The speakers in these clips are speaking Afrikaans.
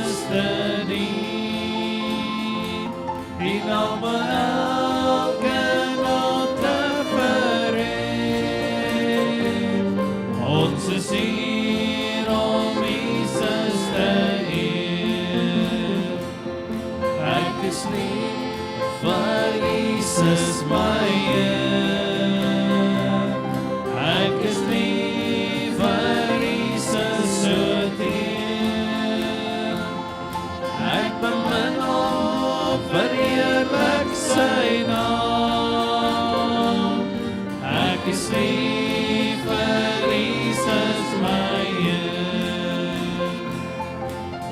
steady. Die name elke note verhef. Ons is hier om Jesus te eer. Ek is lief vir Jesus my Heer. Ek is lief vir Jesus so teer. Ek bemin op verheerlik sy naam. Ek is lief vir Jesus my Heer.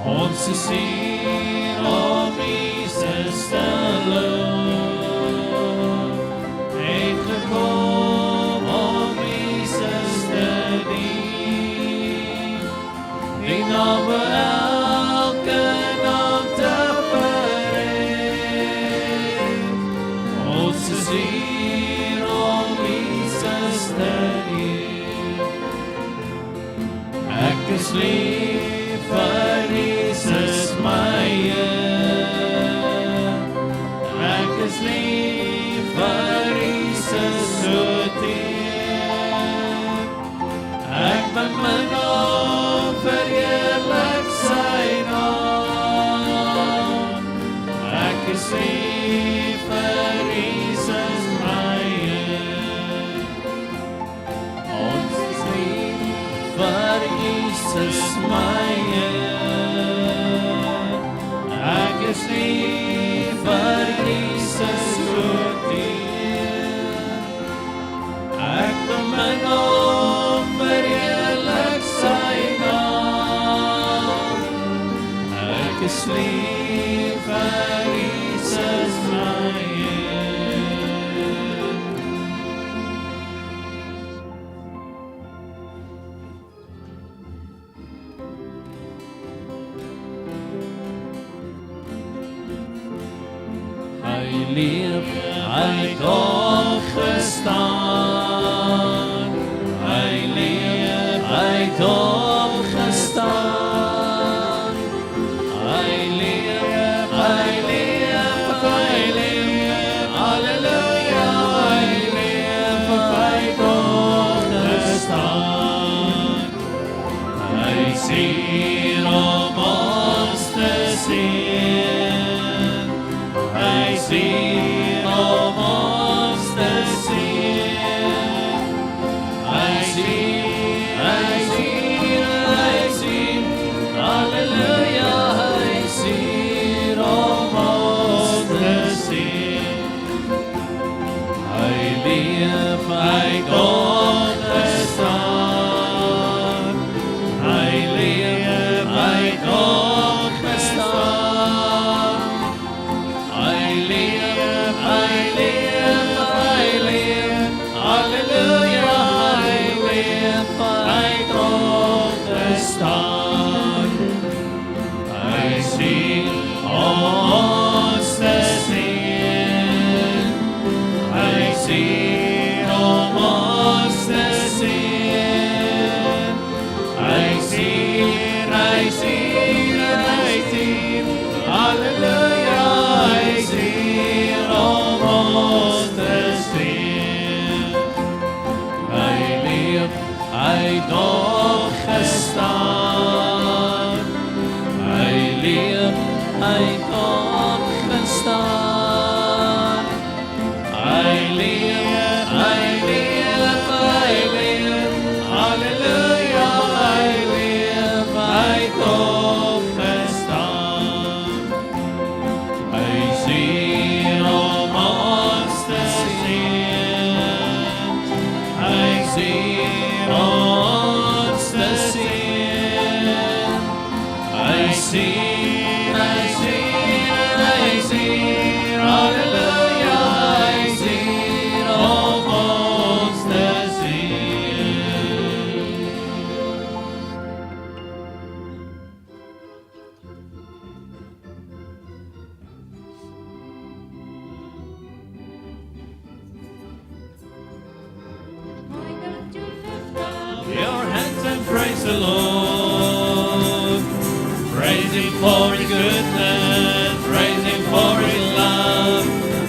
Ons is hier om Jesus te loof. Het gekom om Jesus te dien. Die name elke naam te verhef. Ons is hier om Jesus te eer. Ek is lief vir Jesus my Heer. Ek is lief vir Jesus so teer. Ek bemin op verheerlik sy naam. Ek is lief vir Jesus my Heer. Ons is lief vir Jesus my Heer. Ek is lief vir Jesus so teer. Ek bemin op verheerlik sy naam. Ek is lief vir Jesus my Heer. Hy leef, hy het opgestaan. Hy leef, hy het opgestaan. Hy leef, hy leef, hy leef. Halleluja, hy leef, hy het opgestaan. Hy is hier om ons te sien. Hy is hier om ons te sien. Hy is hier, hy is hier, hy is hier. Halleluja, hy is hier om ons te sien. Hy leef, hy het opgestaan. Hy leef, hy het opgestaan. Hy leef, hy leef, hy leef. Halleluja, hy leef, hy het opgestaan. Hy is hier om ons te sien. Hy is hier om ons te sien. Hy is hier, hy is hier, hy is hier. Halleluja, hy is hier om ons te sien. Hy leef, hy het opgestaan. Hy leef, hy het opgestaan. Hy leef, hy leef, hy leef. Halleluja, hy leef, hy het opgestaan. Hy is hier om ons te sien. Hy is hier om ons te sien. Hy is hier, hy is hier, hy is hier. Halleluja, hy is hier om ons te sien. Your hands and praise the Lord. Praise Him for His goodness, praise Him for His love.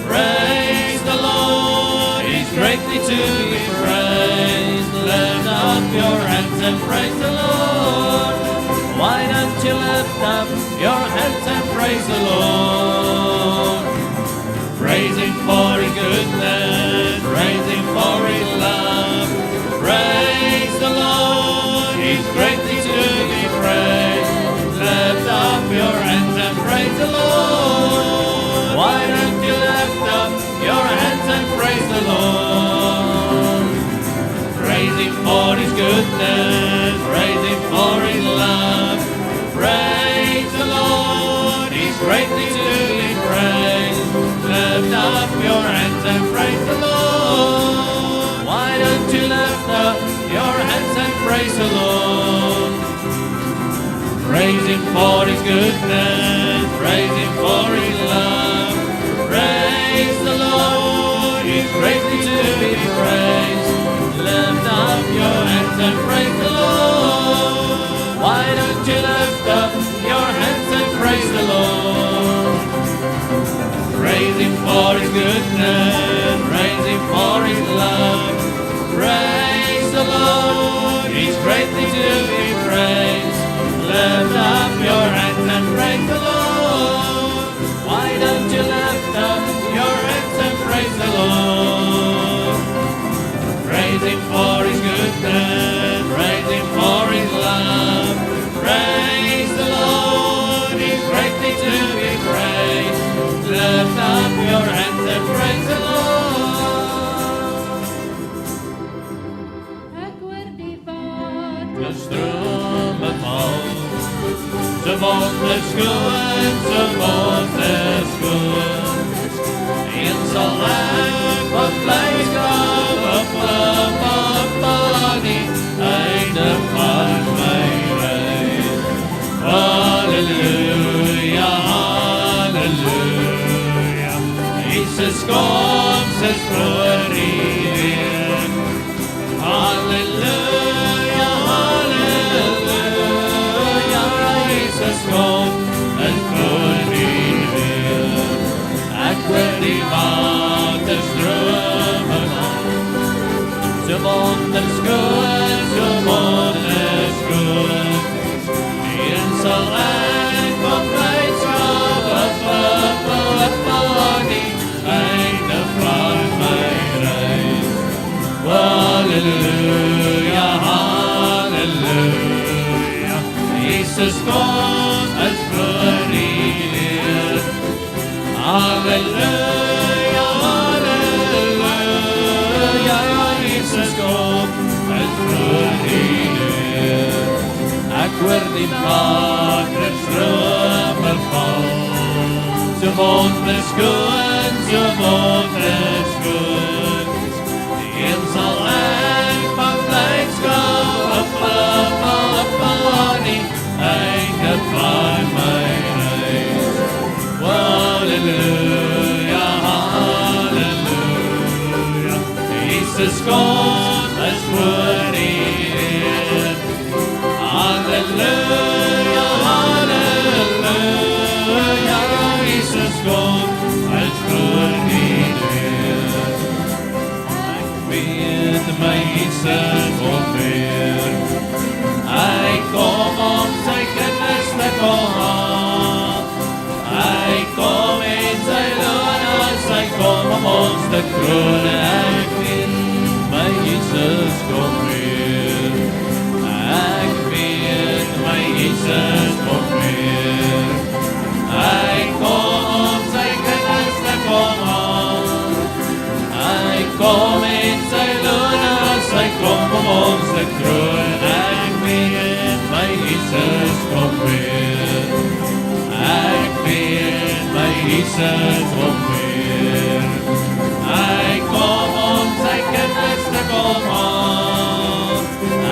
Praise the Lord, He's greatly to be praised. Lift up your hands and praise the Lord. Why don't you lift up your hands and praise the Lord? Praise Him for His goodness, praise Him for His love. Praise the Lord, He's greatly to be praised. Lift up your hands and praise the Lord. Why don't you lift up your hands and praise the Lord? Praise Him for His goodness, praise Him for His love. Praise the Lord, He's greatly to be praised. Lift up your hands and praise the Lord. Why don't you lift up your hands and praise the Lord? Praise Him for His goodness, praise Him for His love. Praise the Lord, He's greatly to be praised. Lift up your hands and praise the Lord. Why don't you lift up your hands and praise the Lord? Praise Him for His goodness, praise Him for His love. Praise the Lord, He's greatly to be praised. Lift up your hands and praise the Lord. Why don't you lift up your hands and praise the Lord? Praise Him for His goodness, praise Him for His love. Praise the Lord, He's greatly to be praised. Lift up your hands and praise the Lord. De strömmen mal, ze wonders goed, ze wonders goed. En zal hij van blijdschap op die einde van mijn reis. Halleluja, halleluja. Jezus komt, zes voor iedereen. Halleluja, halleluja. Jezus komt, het voor iedereen. Ik wil die waterstromen aan. Ze wonders goed, ze wonders goed. En zal ik van blijdschap op die einde van mijn reis. Halleluja, halleluja. Jezus komt als voor iedereen. Halleluja, halleluja. Jezus komt als voor iedereen. Ik word in waterstromen val. Ze wonders goed, ze wonders goed. En zal ik van blijdschap op die einde van mijn reis. Halleluja, halleluja. Jezus komt als voor iedereen. Halleluja, halleluja. Jezus komt als voor iedereen. Ik weet mij Jezus ongeveer. Hij komt om zijn kennis te komen. Hij komt in zijn loon, hij komt om ons te kronen. Ik weet mij Jezus komt weer. Ik weet mij Jezus komt weer. Hij komt om zijn kennis te komen. Hij komt in zijn loon, hij komt om ons te kronen. Ik weet mij Jezus komt weer. Ik weet mij Jezus komt weer. Hij komt om zijn kennis te komen.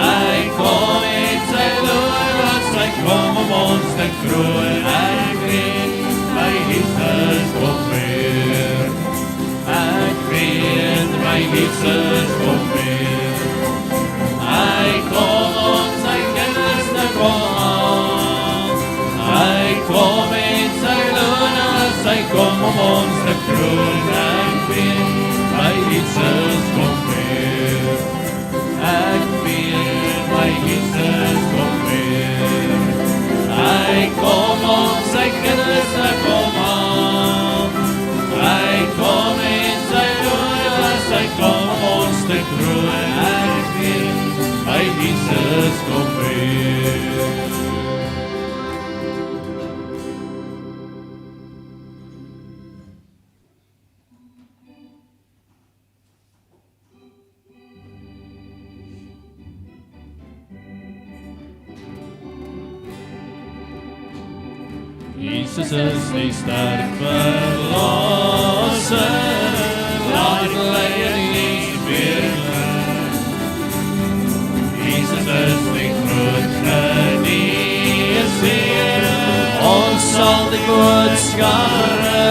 Hij komt in zijn loon, hij komt om ons te kronen. Ik weet mij Jezus komt weer. Ik weet mij Jezus komt weer. Hij komt om zijn kennis te komen. Hij komt te kroon ek weet, my Jesus kom weer. Ek weet, my Jesus kom weer. Hy kom om sy kinders te kom haal. Hy kom en sy dood, hy kom ons te kroon ek weet, my Jesus kom weer. Jesus is die sterk verlosser, laat lei en nie weerlig. Jesus is die groot geneesheer, ons sal die woord skare.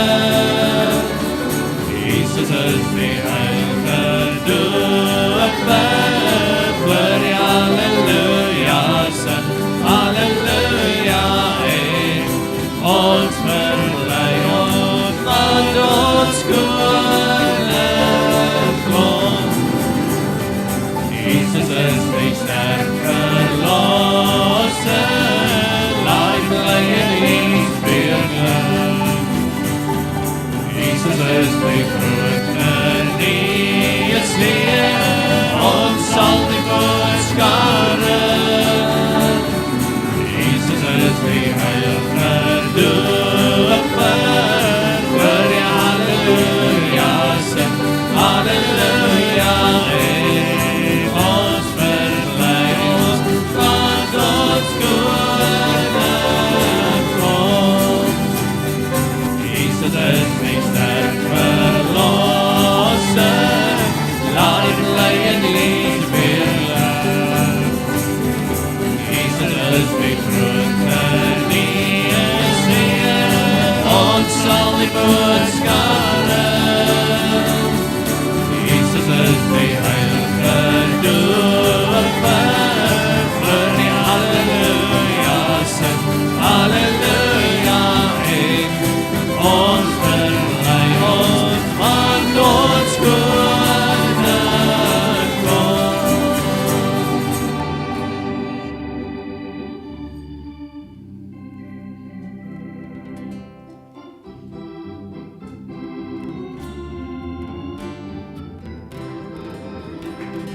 Jesus is die heilige doper, glorie, halleluja, sing, halleluja, ons verlei ons aan ons koning kom. Jesus is die sterke verlosser, laat bly en nie weerlig. Jesus is die groot geneesheer, ons sal die woord skare. Jesus is die heilige doper, glorie, halleluja, sing, halleluja, ons verlei ons van ons koning kom. Jesus is die sterk verlosser, laat bly en nie weerlig. Jesus is die groot geneesheer, ons sal die woord skare. Jesus is die heilige doper, glorie, halleluja, sing, halleluja, ons verlei ons van ons koning kom.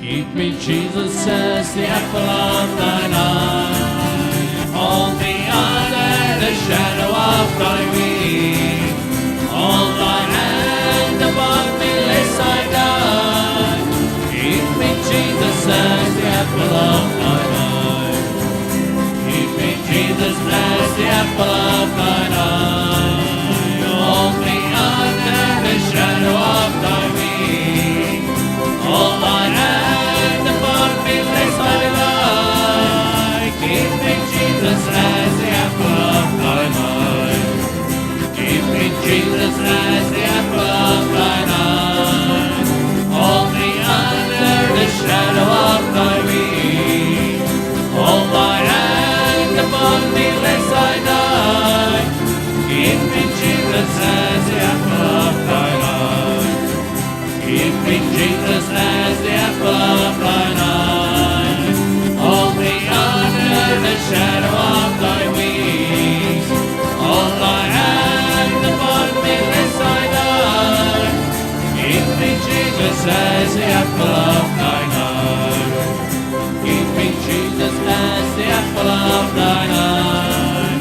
Keep me, Jesus, as the apple of thine eye. Hold me under the shadow of thy wing. Hold thy hand above me lest I die. Keep me, Jesus, as the apple of thine eye. Keep me, Jesus, as the apple of thine eye. Hold me under the shadow of thy wing. Hold thine hand upon me lest I die. Keep me, Jesus, as the apple of thine eye. Keep me, Jesus, as the apple of thine eye. Hold me under the shadow of thy wing. Hold thine hand upon me lest I die. Keep me, Jesus, as the apple of thine eye. Keep me, Jesus, as the apple of thine eye. Hold me under the shadow of thy wings. Hold thy hand upon me lest I die. Keep me, Jesus, as the apple of thine eye. Keep me, Jesus, as the apple of thine eye.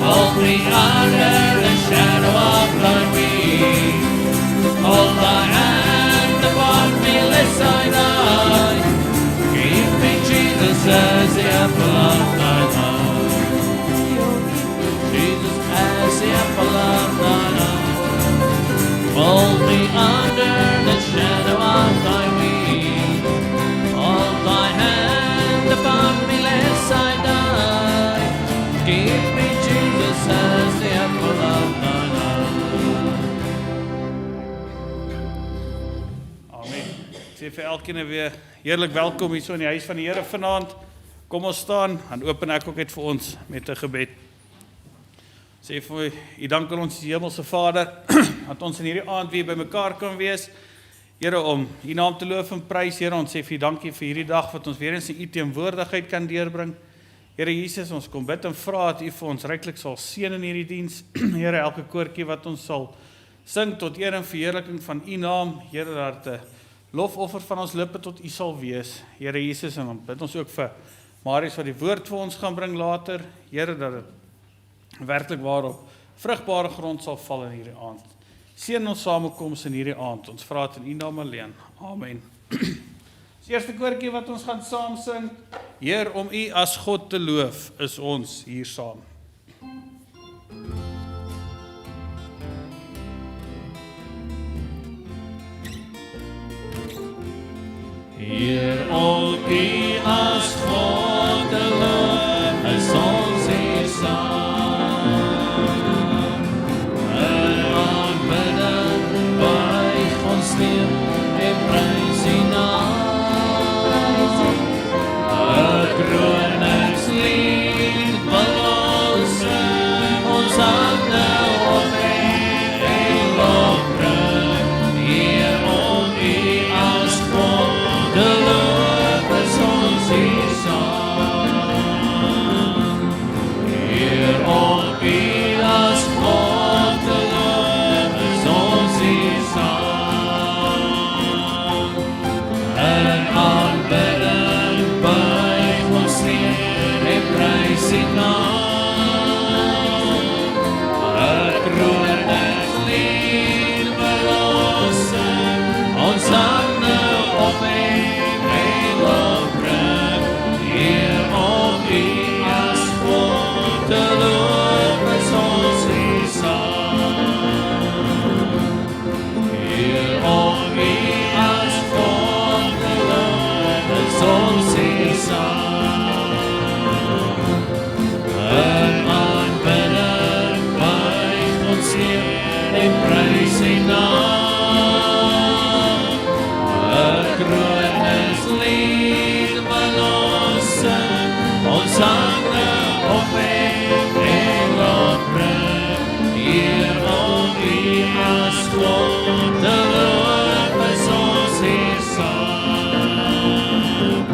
Hold me under the shadow of thy wings. Hold thy hand upon me lest I die. Keep me, Jesus, as the apple of thine eye. Jesus, as the apple of thine eye. Hold me under the shadow of thy wing. Hold thy hand upon me lest I die. Keep me, Jesus, as the apple of thine eye. Amen. Ek sê vir elkeen weer heerlik welkom hier so in die huis van die Here vanaand. Kom ons staan, dan open ek ook net vir ons met 'n gebed. Sê vir U dank aan ons Hemelse Vader, dat ons in hierdie aand weer by mekaar kan wees. Here, om U naam te loof en prys, Here, ons sê vir U dankie vir hierdie dag, wat ons weer eens in U teenwoordigheid kan deurbring. Here Jesus, ons kom bid en vra dat U vir ons ryklik sal seën in hierdie diens. Here, elke koortjie wat ons sal sing tot eer en verheerliking van U naam, Here, dat 'n lofoffer van ons lippe tot U sal wees. Here Jesus, en dan bid ons ook vir Marius wat die woord vir ons gaan bring later. Here, dat dit werklik waar op vrugbare grond sal val in hierdie aand. Seën ons samekoms in hierdie aand. Ons vra dit in U naam alleen. Amen. Die eerste koortjie wat ons gaan saam sing, Heer, om U as God te loof, is ons hier saam. Heer, om U as God te loof, is ons hier saam. En aanbidden buig ons neer en prys U naam. 'n kroningslied wil ons sing, ons hande opheef en lofbring. Heer, om U as God te loof, is ons hier saam. Heer, om U as God te loof, is ons hier saam. En aanbidden buig ons neer en prys U naam. 'n kroningslied wil ons sing, ons hande opheef en lofbring. Heer, om U as God te loof, is ons hier saam. Heer, om U as God te loof, is ons hier saam. En aanbidden buig ons neer en prys U naam. 'n kroningslied wil ons sing, ons hande opheef en lofbring. Heer, om U as God te loof, is ons hier saam.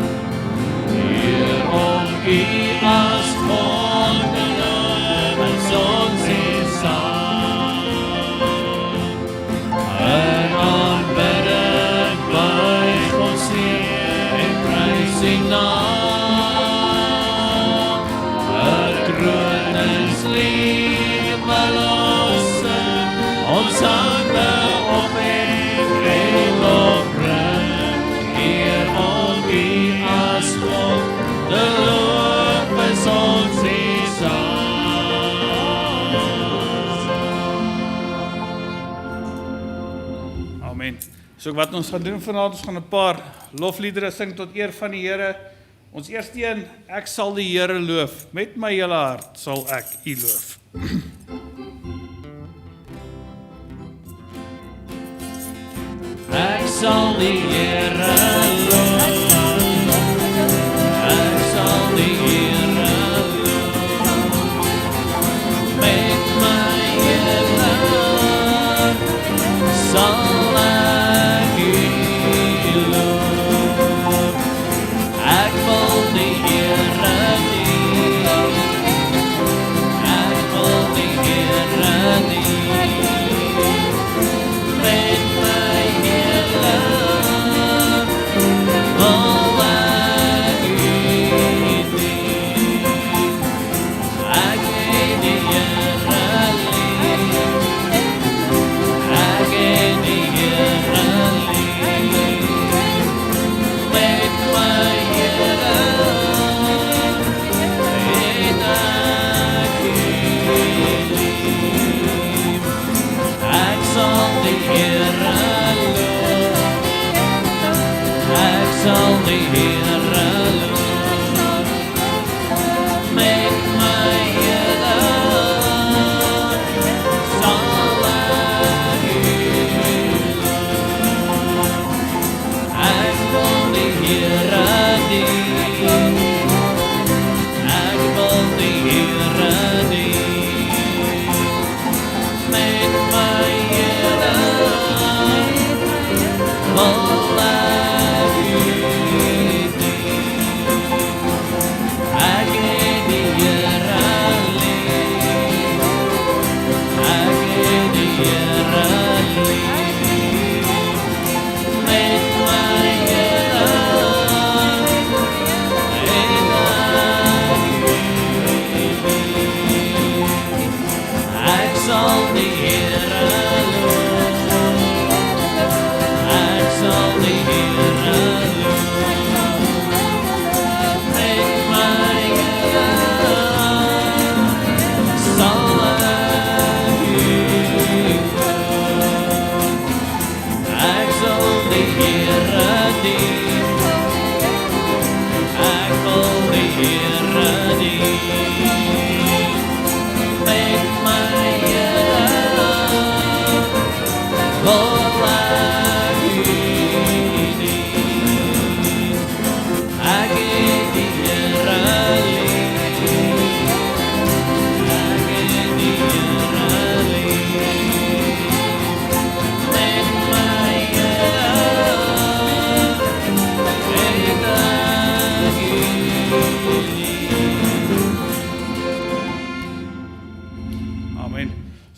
Heer, om U as God te loof, is ons hier saam. En aanbidden buig ons neer en prys U naam. 'n kroningslied wil ons sing, ons hande opheef en lofbring. Heer, om U as God te loof, is ons hier saam. Amen. So wat ons gaan doen vanaand, ons gaan 'n paar lofliedere sing tot eer van die Here. Ons eerste een, ek sal die Here loof, met my hele hart sal ek U loof. Ek sal die Here loof, ek sal die Here loof, met my hele hart sal ek U loof. Ek wil die Here dien, ek wil die Here dien, met my hele hart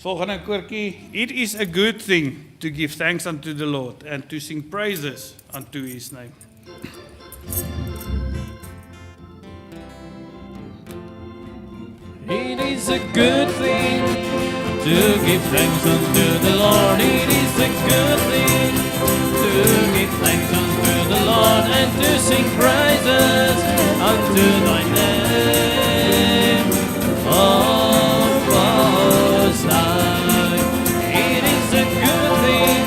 Volgende koortjie. It is a good thing to give thanks unto the Lord and to sing praises unto his name. It is a good thing to give thanks unto the Lord. It is a good thing to give thanks unto the Lord and to sing praises unto thy name. Oh, Most High. It is a good thing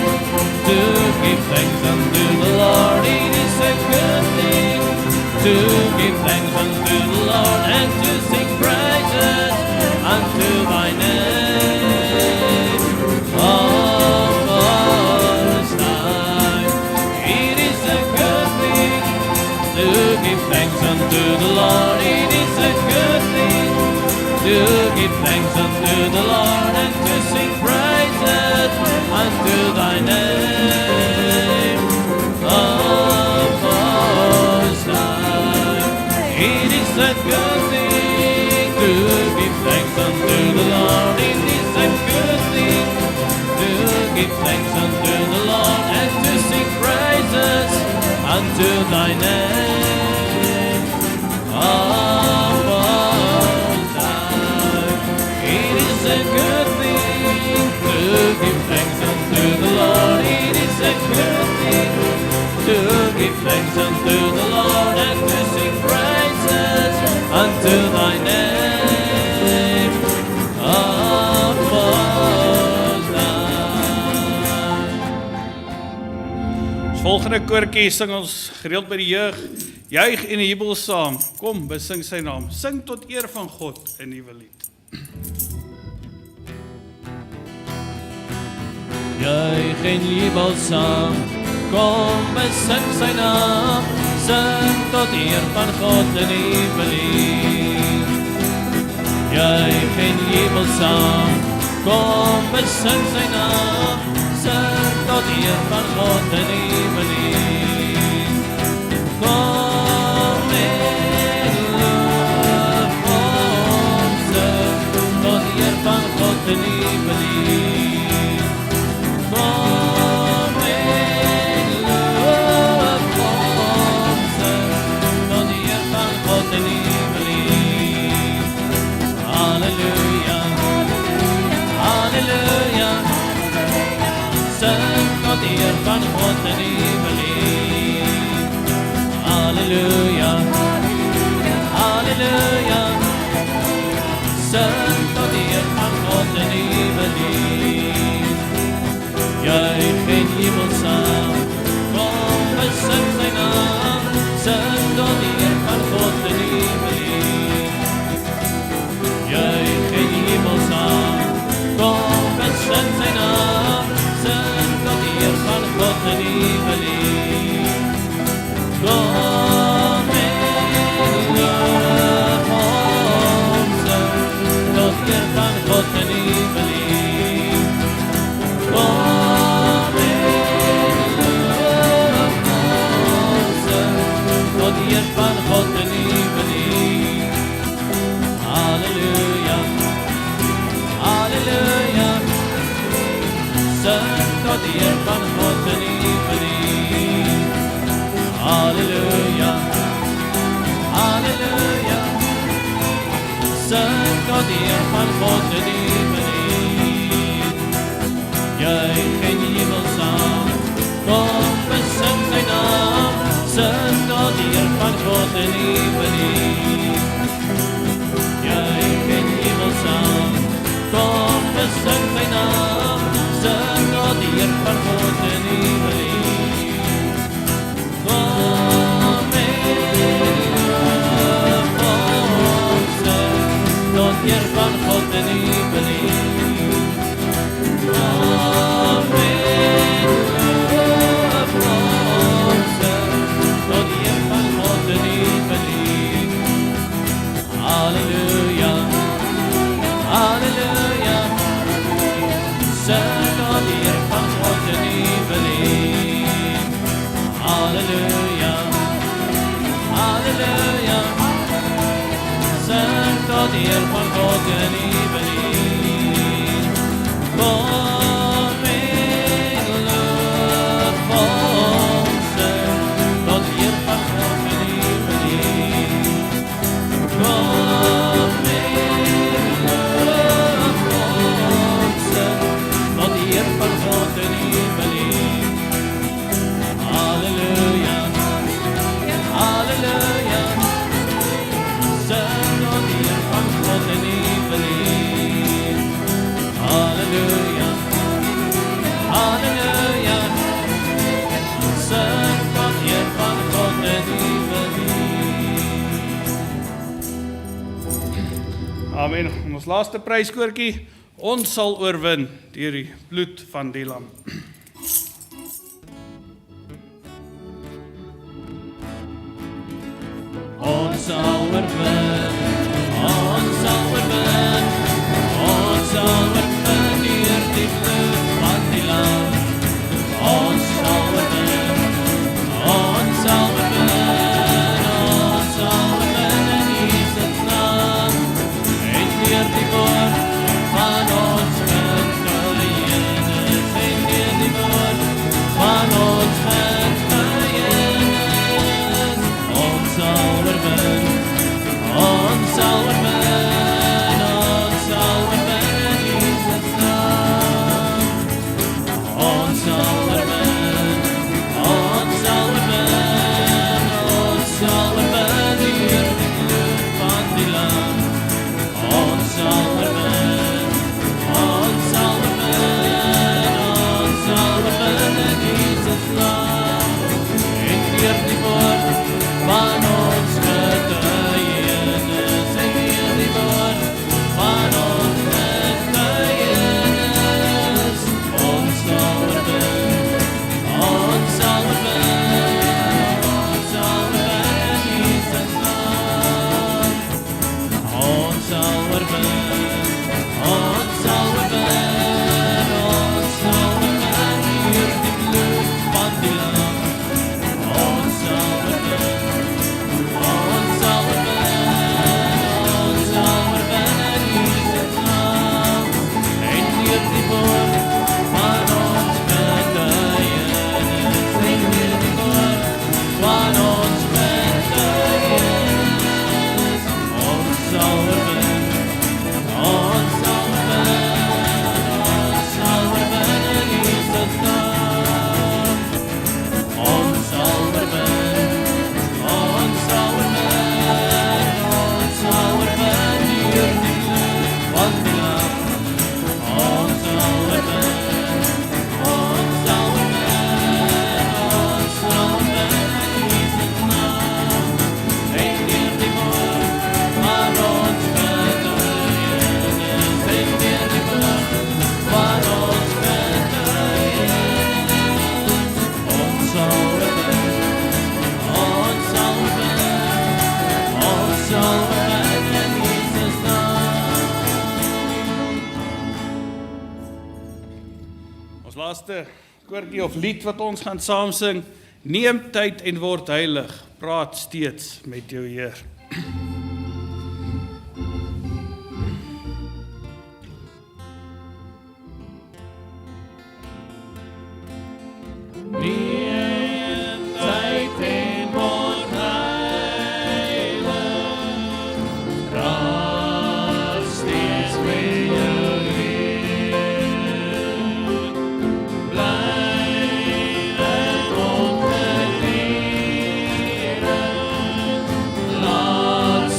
to give thanks unto the Lord. It is a good thing to give thanks unto the Lord and to sing praises unto thy name. Oh, Most High. It is a good thing to give thanks unto the Lord. It is a good thing to give thanks unto the Lord and to sing praises unto thy name. Oh, Most High. It is a good thing to give thanks unto the Lord. It is a good thing to give thanks unto the Lord and to sing praises unto thy name. Oh, Most High. It is a good thing to give thanks unto the Lord. It is a good thing to give thanks unto the Lord and to sing praises unto thy name. Oh, Most High. Volgende koortjie sing ons gereeld by die jeug. Juig en jubel saam. Kom, besing sy naam. Sing tot eer van God 'n nuwe lied. Juich en jubel saam, kom besing sy naam, sing tot eer van God 'n nuwe lied. Juich en jubel saam, kom besing sy naam, sing tot eer van God 'n nuwe lied. Kom en loof hom, sing tot eer van God 'n nuwe lied. Kom en loof hom, sing tot eer van God 'n nuwe lied. Halleluja, halleluja, sing tot eer van God 'n nuwe lied. Halleluja, halleluja, sing tot eer van God 'n nuwe lied. Juich en jubel saam, kom besing sy naam, sing tot eer van God 'n nuwe lied. Juich en jubel saam, kom besing sy naam, sing tot eer van God 'n nuwe lied. Kom en loof hom, sing tot eer van God 'n nuwe lied. Kom en loof hom, sing tot eer van God 'n nuwe lied. Halleluja, halleluja, sing tot eer van God 'n nuwe lied. Halleluja, halleluja, sing tot eer van God 'n nuwe lied. Juich en jubel saam, kom besing sy naam, sing tot eer van God 'n nuwe lied. Juich en jubel saam, kom besing sy naam, sing tot eer van God 'n nuwe lied. Kom en loof hom, sing tot eer van God 'n nuwe lied. Kom en loof hom, sing tot eer van God 'n nuwe lied. Halleluja, halleluja, sing tot eer van God 'n nuwe lied. Halleluja, halleluja, sing tot eer van God 'n nuwe lied. Kom in luchtvalse, tot hier van God en evening. Kom in luchtvalse, tot hier van God en evening. Halleluja, halleluja, zing tot hier van God en evening. Halleluja, halleluja, zing tot hier van God en evening. Amen. En ons laaste pryskoortjie, ons sal oorwin deur die bloed van die lam. Ons sal oorwin, ons sal oorwin, ons sal oorwin deur die bloed van die lam. Ons sal oorwin, ons sal oorwin, ons sal oorwin in Jesus naam. En deur die woord van ons getuienis, en deur die woord van ons getuienis, ons sal oorwin, ons sal oorwin, ons sal oorwin in Jesus naam. Ons sal oorwin, ons sal oorwin, ons sal oorwin deur die bloed van die lam. Ons sal oorwin, ons sal oorwin, ons sal oorwin in Jesus naam. En deur die woord van ons getuienis, en deur die woord van ons getuienis, ons sal oorwin, ons sal oorwin, ons sal oorwin in Jesus naam. Ons sal oorwin, ons sal oorwin, ons sal oorwin deur die bloed van die lam. Ons sal oorwin, ons sal oorwin, ons sal oorwin in Jesus naam. En deur die woord van ons getuienis, en deur die woord van ons getuienis, ons sal oorwin, ons sal oorwin, ons sal oorwin in Jesus naam. Ons sal oorwin, ons sal oorwin, ons sal oorwin deur die bloed van die lam. Ons sal oorwin, ons sal oorwin, ons sal oorwin in Jesus naam. En deur die woord van ons getuienis, en deur die woord van ons getuienis, ons sal oorwin, ons sal oorwin, ons sal oorwin in Jesus naam. Ons laaste koortjie of lied wat ons gaan saam sing, neem tyd en word heilig, praat steeds met jou Heer. Neem tyd en word heilig, praat steeds met jou Heer. Bly in ongeleden, laat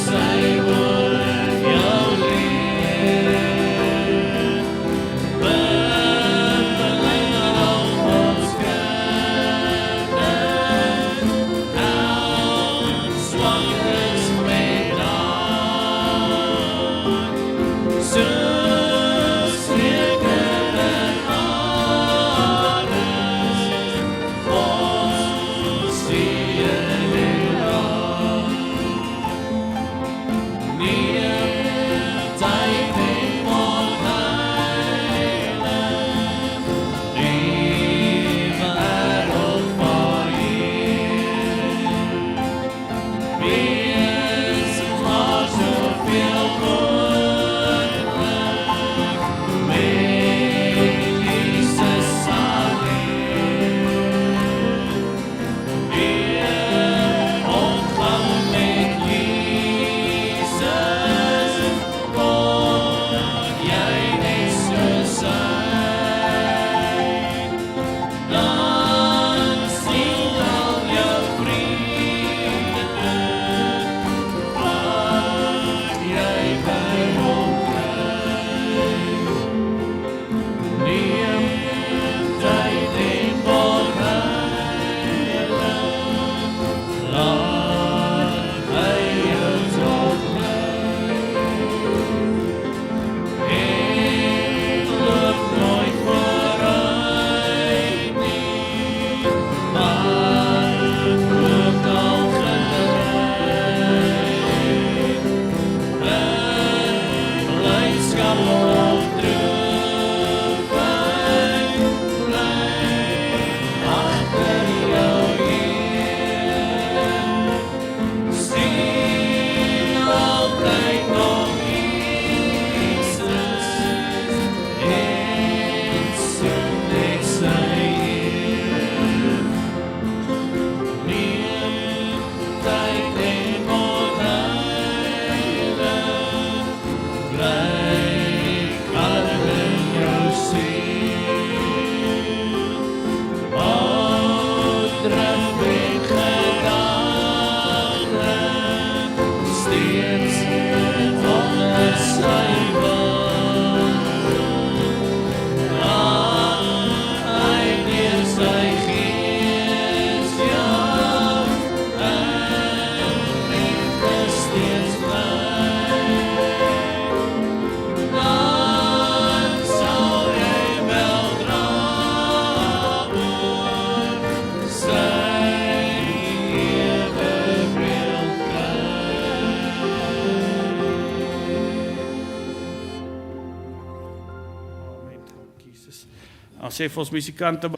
Dan sê vir ons musikante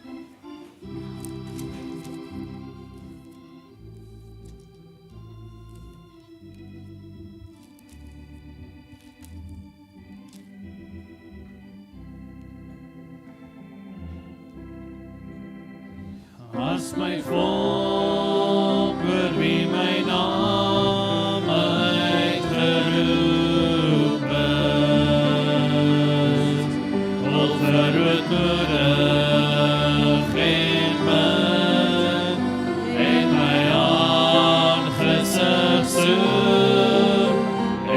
As my volk hoor wie my naam uitgeroep is, vol verootmoedig en min, en my aangesig soek,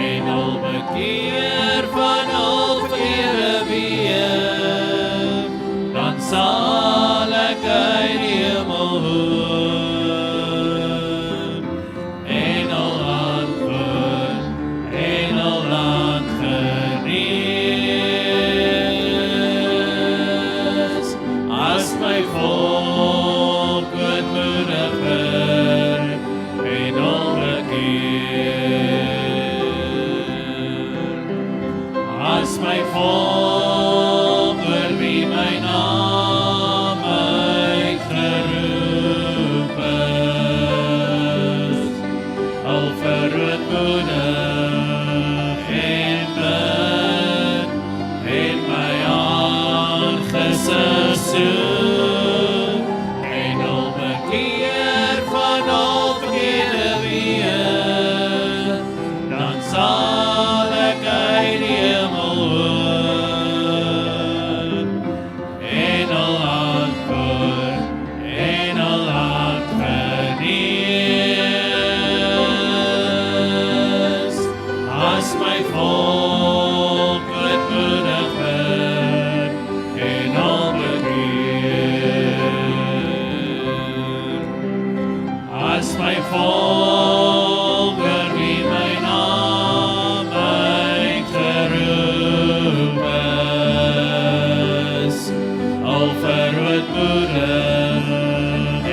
en al bekeer van al verkeerde weë, dan sal ek uit die hemel hoor, en al antwoord, en al land genees. As my volk ootmoedig word, en al bekeer. As my volk oor wie my naam uitgeroep is, al verootmoedig en bid, en my aangesig soek, en al bekeer van al verkeerde weë, dan sal ek uit die hemel hoor, en al antwoord, en al land genees. As my volk ootmoedig word, en al bekeer. As my volk oor wie my naam uitgeroep is, al verootmoedig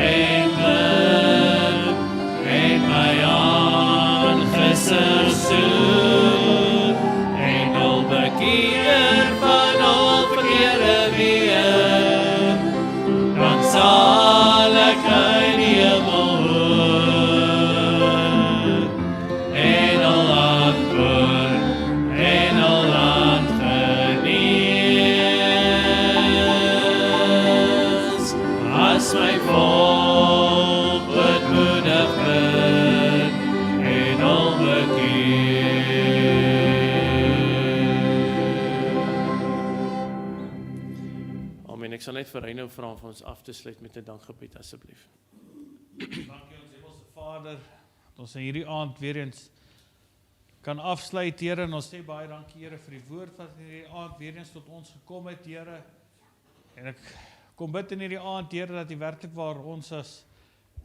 en bid, en my aangesig soek, en al bekeer van al verkeerde weë, dan sal ek uit die hemel hoor, en al antwoord, en al land genees. As my volk ootmoedig word, en al bekeer. Amen. Ek sal net vir Reino vra om vir ons af te sluit met 'n dankgebed asseblief. Dankie ons Hemelse Vader, dat ons in hierdie aand weer eens kan afsluit, Here, en ons sê baie dankie, Here, vir die woord wat in hierdie aand weer eens tot ons gekom het, Here. En ek kom bid in hierdie aand, Here, dat U werklik waar ons as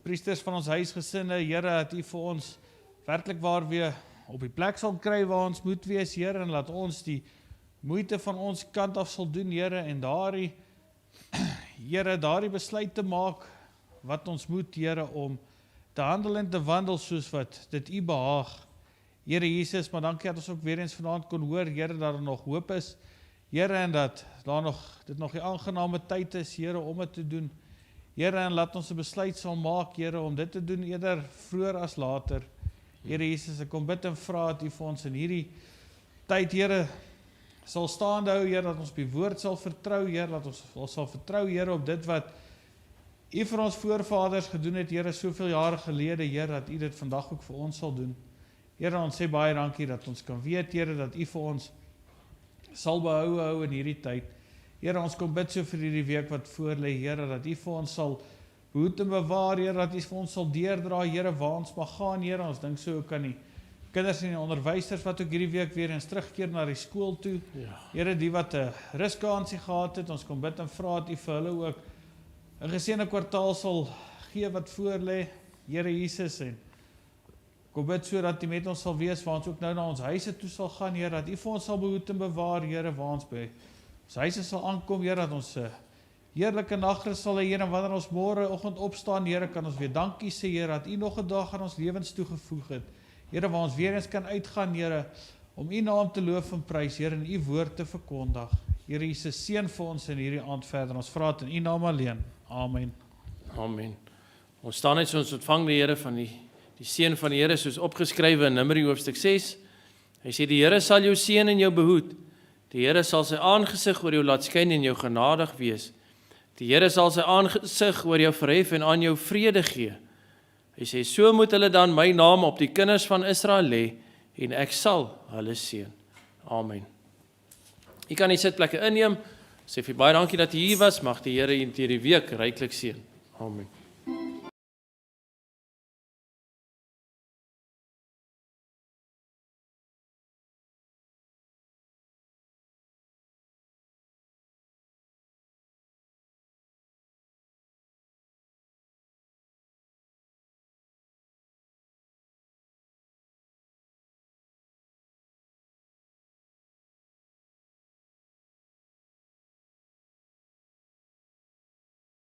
priesters van ons huisgesinne, Here, dat U vir ons werklik waar weer op die plek sal kry waar ons moet wees, Here, en laat ons die moeite van ons kant af sal doen, Here, en daardie Here, daardie besluit te maak wat ons moet, Here, om te handel en te wandel soos wat dit U behaag Here Jesus, maar dankie dat ons ook weer eens vanaand kon hoor, Here, dat daar nog hoop is, Here, en dat dit nog die aangename tyd is, Here, om dit te doen. Here, en laat ons 'n besluit sal maak, Here, om dit te doen eerder vroeër as later. Here Jesus, ek kom bid en vra dat U vir ons in hierdie tyd, Here, sal staande hou, Here, dat ons op die woord sal vertrou, Here, dat ons sal vertrou, Here, op dit wat U vir ons voorvaders gedoen het, Here, soveel jare gelede, Here, dat U dit vandag ook vir ons sal doen. Here, ons sê baie dankie dat ons kan weet, Here, dat U vir ons sal hou in hierdie tyd. Here, ons kom bid so vir hierdie week wat voor lê, Here, dat U vir ons sal behoed en bewaar, Here, dat U vir ons sal deurdra, Here, waar ons mag gaan, Here, ons dink so ook aan die kinders en die onderwysers wat ook hierdie week weer eens terugkeer na die skool toe. Ja. Here, die wat 'n ruskansie gehad het, ons kom bid en vra dat U vir hulle ook 'n geseënde kwartaal sal gee wat voor lê, Here Jesus, en kom bid so dat U met ons sal wees, waar ons ook nou na ons huise toe sal gaan, Here, dat U vir ons sal behoed en bewaar, Here, waar ons by ons huise sal aankom, Here, dat ons 'n heerlike nagrus sal hê, Here, en wanneer ons môreoggend opstaan, Here, kan ons weer dankie sê, Here, dat U nog 'n dag aan ons lewens toegevoeg het, Here, waar ons weer eens kan uitgaan, Here, om U naam te loof en prys, Here, en U woord te verkondig. Here Jesus, seën vir ons in hierdie aand verder. Ons vra dit in U naam alleen. Amen. Amen. Ons staan net so, ons ontvang die Here van die seën van die Here soos opgeskrywe in Numeri hoofstuk 6. Hy sê die Here sal jou seën en jou behoed. Die Here sal sy aangesig oor jou laat skyn en jou genadig wees. Die Here sal sy aangesig oor jou verhef en aan jou vrede gee. Hy sê so moet hulle dan my naam op die kinders van Israel lê en ek sal hulle seën. Amen. U kan die sitplekke inneem. Sê vir baie dankie dat u hier was. Mag die Here u hierdie week ryklik seën. Amen.